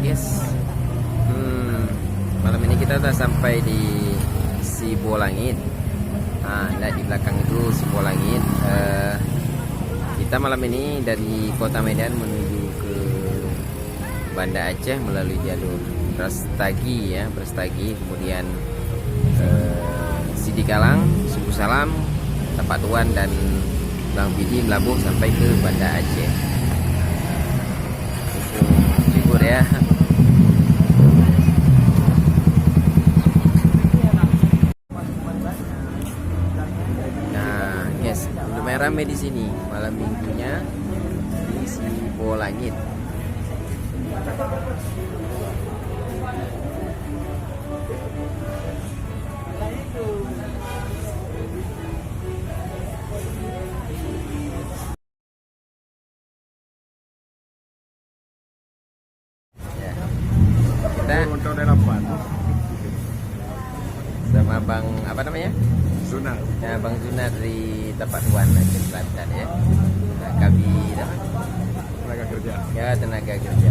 guys. Malam ini kita sudah sampai di Sibolangit. Nah, lihat di belakang itu Sibolangit. Kita malam ini dari Kota Medan menuju ke Banda Aceh melalui jalur Brastagi ya, Brastagi, kemudian Sidikalang, Suku Salam, Tapak Tuan dan Bang Pidi melabuh sampai ke Banda Aceh. Libur ya. Nah, guys, lumayan ramai di sini malam minggunya di Sibolangit. Kita sama Bang apa namanya? Zunar. Ya, Bang Zunar dari Tapak Tuan Aceh Selatan ya. Nah, kami Tenaga kerja. ya tenaga kerja.